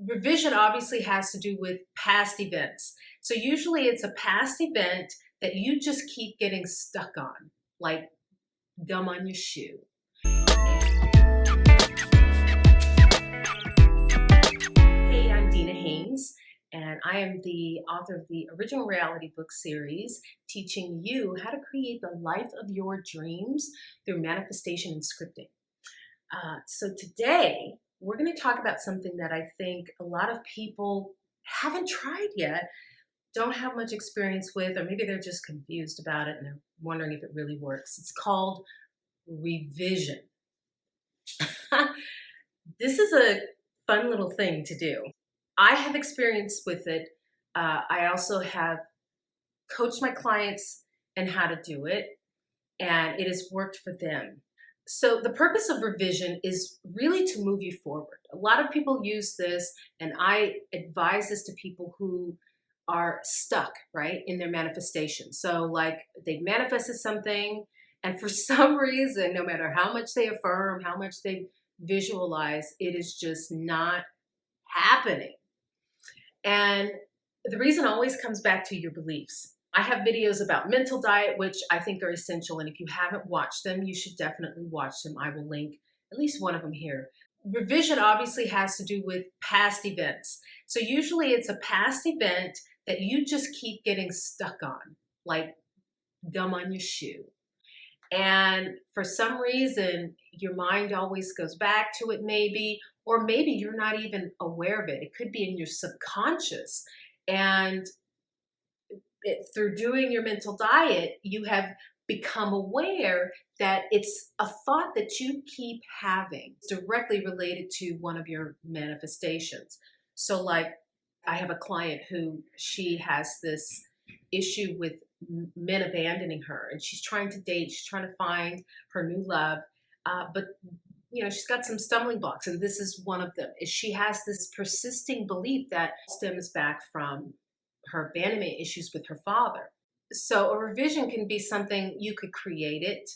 Revision obviously has to do with past events. So usually it's a past event that you just keep getting stuck on, like gum on your shoe. Hey, I'm Dina Haynes, and I am the author of the original reality book series, teaching you how to create the life of your dreams through manifestation and scripting. So today, we're going to talk about something that I think a lot of people haven't tried yet, don't have much experience with, or maybe they're just confused about it and they're wondering if it really works. It's called revision. This is a fun little thing to do. I have experience with it. I also have coached my clients in how to do it, and it has worked for them. So the purpose of revision is really to move you forward. A lot of people use this, and I advise this to people who are stuck, right, in their manifestation. So like they've manifested something, and for some reason, no matter how much they affirm, how much they visualize, it is just not happening. And the reason always comes back to your beliefs. I have videos about mental diet, which I think are essential. And if you haven't watched them, you should definitely watch them. I will link at least one of them here. Revision obviously has to do with past events. So usually it's a past event that you just keep getting stuck on, like gum on your shoe. And for some reason, your mind always goes back to it maybe, or maybe you're not even aware of it. It could be in your subconscious. And through doing your mental diet, you have become aware that it's a thought that you keep having directly related to one of your manifestations. So like I have a client who she has this issue with men abandoning her, and she's trying to date, she's trying to find her new love, but she's got some stumbling blocks, and this is one of them. Is she has this persisting belief that stems back from her abandonment issues with her father. So a revision can be something you could create it.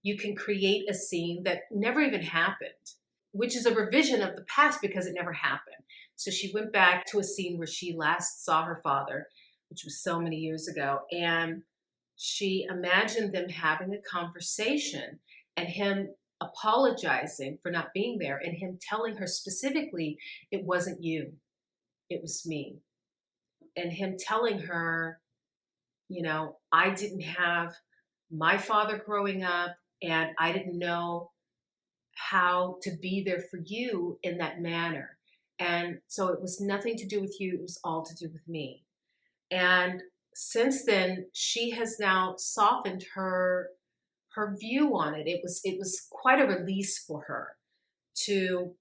You can create a scene that never even happened, which is a revision of the past because it never happened. So she went back to a scene where she last saw her father, which was so many years ago, and she imagined them having a conversation and him apologizing for not being there and him telling her specifically, it wasn't you, it was me. And him telling her, I didn't have my father growing up, and I didn't know how to be there for you in that manner. And so it was nothing to do with you, it was all to do with me. And since then, she has now softened her view on it. It was quite a release for her to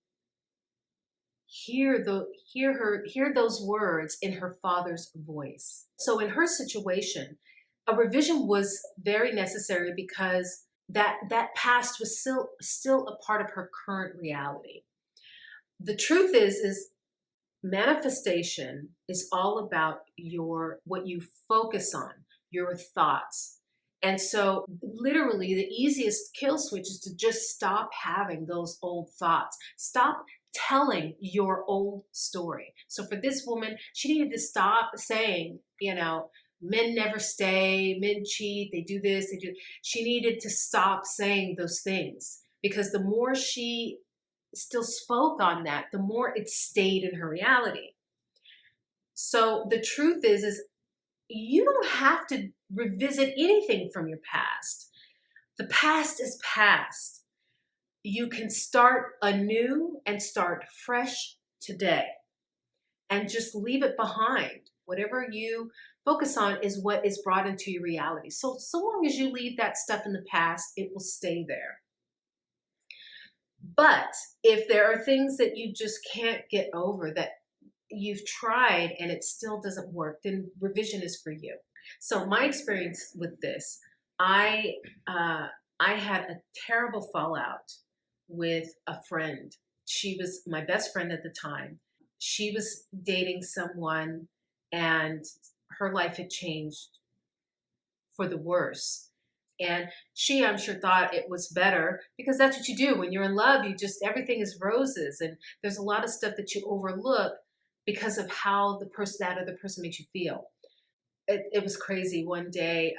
hear those words in her father's voice. So in her situation, a revision was very necessary because that past was still a part of her current reality. The truth is manifestation is all about what you focus on, your thoughts. And so literally the easiest kill switch is to just stop having those old thoughts. Stop telling your old story. So for this woman, she needed to stop saying, men never stay, men cheat, they do this, they do. She needed to stop saying those things, because the more she still spoke on that, the more it stayed in her reality. So the truth is you don't have to revisit anything from your past. The past is past. You can start anew and start fresh today and just leave it behind. Whatever you focus on is what is brought into your reality. So long as you leave that stuff in the past, it will stay there. But if there are things that you just can't get over, that you've tried and it still doesn't work, then revision is for you. So my experience with this, I had a terrible fallout with a friend. She was my best friend at the time. She was dating someone and her life had changed for the worse. And she, I'm sure, thought it was better, because that's what you do when you're in love. Everything is roses, and there's a lot of stuff that you overlook because of how that other person makes you feel. It was crazy. One day,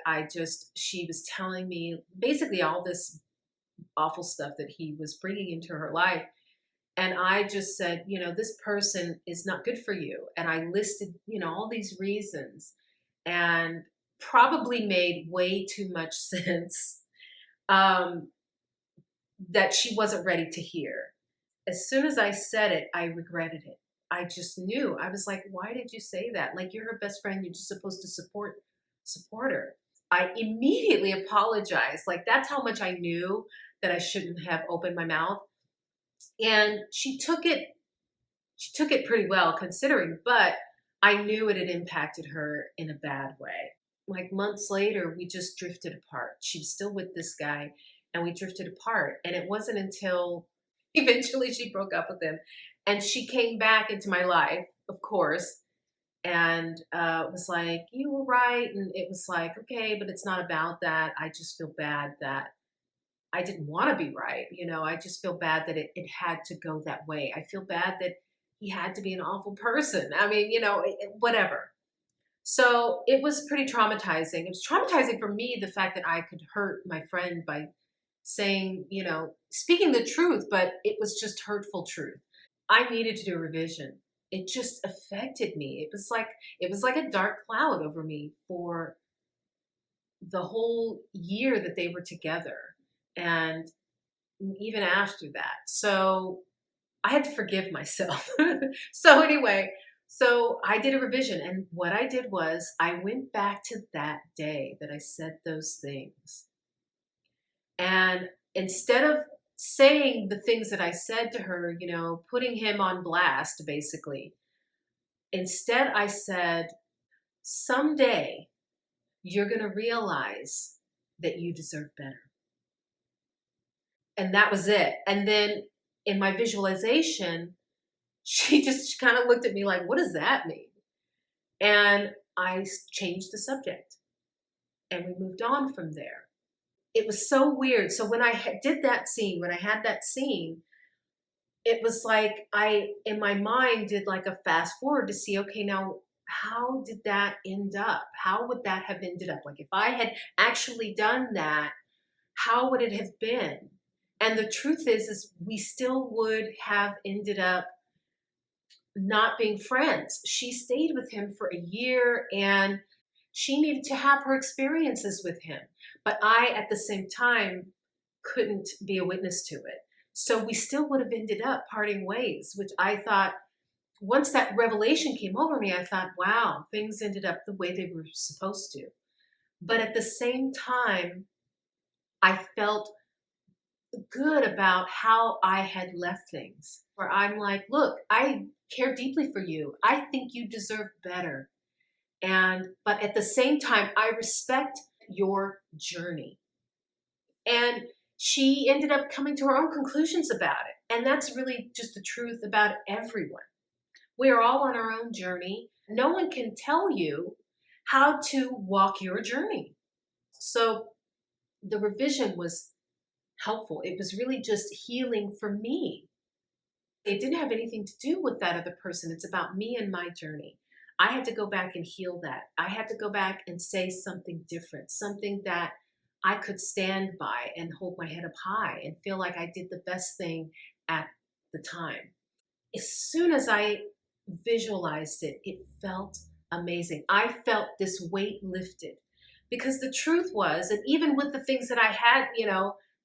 she was telling me basically all this awful stuff that he was bringing into her life. And I just said, this person is not good for you. And I listed, all these reasons, and probably made way too much sense, um, that she wasn't ready to hear. As soon as I said it, I regretted it. I just knew. I was like, why did you say that? Like, you're her best friend. You're just supposed to support her. I immediately apologized. Like, that's how much I knew that I shouldn't have opened my mouth. And she took it pretty well considering, but I knew it had impacted her in a bad way. Like months later, we just drifted apart. She was still with this guy, and we drifted apart. And it wasn't until eventually she broke up with him, and she came back into my life, of course, and was like, "You were right." And it was like, okay, but it's not about that. I just feel bad that I didn't want to be right. I just feel bad that it had to go that way. I feel bad that he had to be an awful person. I mean, whatever. So it was pretty traumatizing. It was traumatizing for me, the fact that I could hurt my friend by saying, speaking the truth, but it was just hurtful truth. I needed to do a revision. It just affected me. It was like a dark cloud over me for the whole year that they were together, and even after that. So I had to forgive myself. So anyway, so I did a revision, and what I did was I went back to that day that I said those things. And instead of saying the things that I said to her, putting him on blast, basically, instead I said, someday you're going to realize that you deserve better. And that was it. And then in my visualization, she just kind of looked at me like, what does that mean? And I changed the subject, and we moved on from there. It was so weird. So when I did that scene, when I had that scene, it was like I, in my mind, did like a fast forward to see, okay, now how did that end up? How would that have ended up? Like if I had actually done that, how would it have been? And the truth is we still would have ended up not being friends. She stayed with him for a year, and she needed to have her experiences with him. But I, at the same time, couldn't be a witness to it. So we still would have ended up parting ways, which I thought, once that revelation came over me, I thought, wow, things ended up the way they were supposed to. But at the same time, I felt good about how I had left things. Where I'm like, look, I care deeply for you. I think you deserve better. But at the same time, I respect your journey. And she ended up coming to her own conclusions about it. And that's really just the truth about everyone. We are all on our own journey. No one can tell you how to walk your journey. So the revision was helpful. It was really just healing for me. It didn't have anything to do with that other person. It's about me and my journey. I had to go back and heal that. I had to go back and say something different, something that I could stand by and hold my head up high and feel like I did the best thing at the time. As soon as I visualized it, it felt amazing. I felt this weight lifted, because the truth was, and even with the things that I had,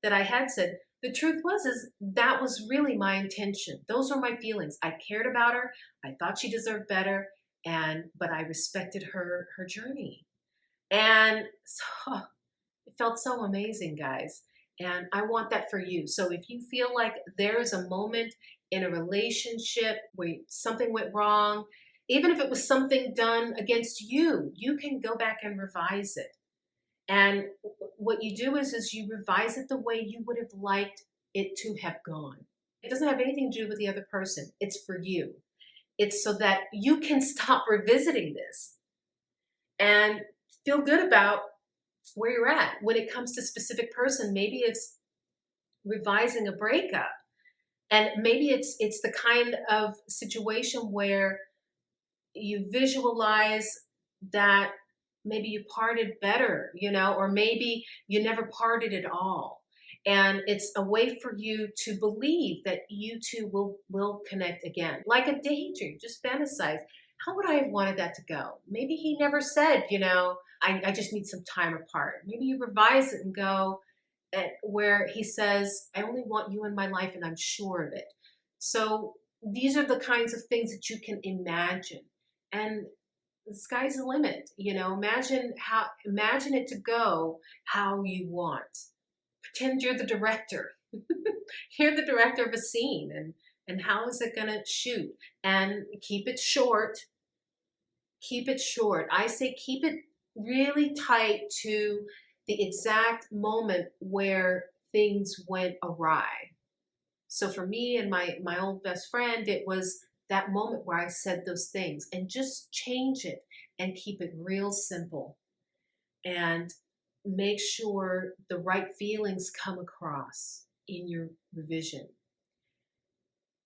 that I had said, the truth was is that was really my intention. Those were my feelings. I cared about her. I thought she deserved better, but I respected her journey. And so it felt so amazing, guys. And I want that for you. So if you feel like there is a moment in a relationship where something went wrong, even if it was something done against you, you can go back and revise it. And what you do is you revise it the way you would have liked it to have gone. It doesn't have anything to do with the other person. It's for you. It's so that you can stop revisiting this and feel good about where you're at. When it comes to a specific person, maybe it's revising a breakup. And maybe it's the kind of situation where you visualize that maybe you parted better, or maybe you never parted at all. And it's a way for you to believe that you two will connect again. Like a daydream, just fantasize. How would I have wanted that to go? Maybe he never said, I just need some time apart. Maybe you revise it and go where he says, I only want you in my life and I'm sure of it. So these are the kinds of things that you can imagine. And the sky's the limit. Imagine it to go how you want. Pretend you're the director. You're the director of a scene, and how is it going to shoot? And keep it short. Keep it short. I say keep it really tight to the exact moment where things went awry. So for me and my old best friend, it was that moment where I said those things, and just change it and keep it real simple, and make sure the right feelings come across in your revision.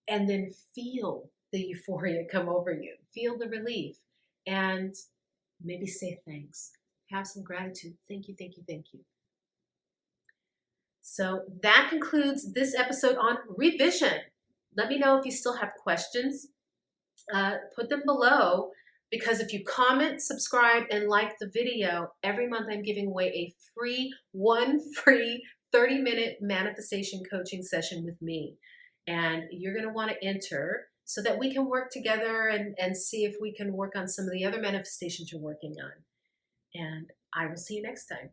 And then feel the euphoria come over you, feel the relief, and maybe say thanks. Have some gratitude. Thank you, thank you, thank you. So that concludes this episode on revision. Let me know if you still have questions. Put them below, because if you comment, subscribe, and like the video, every month I'm giving away a free 30-minute manifestation coaching session with me. And you're going to want to enter so that we can work together and see if we can work on some of the other manifestations you're working on. And I will see you next time.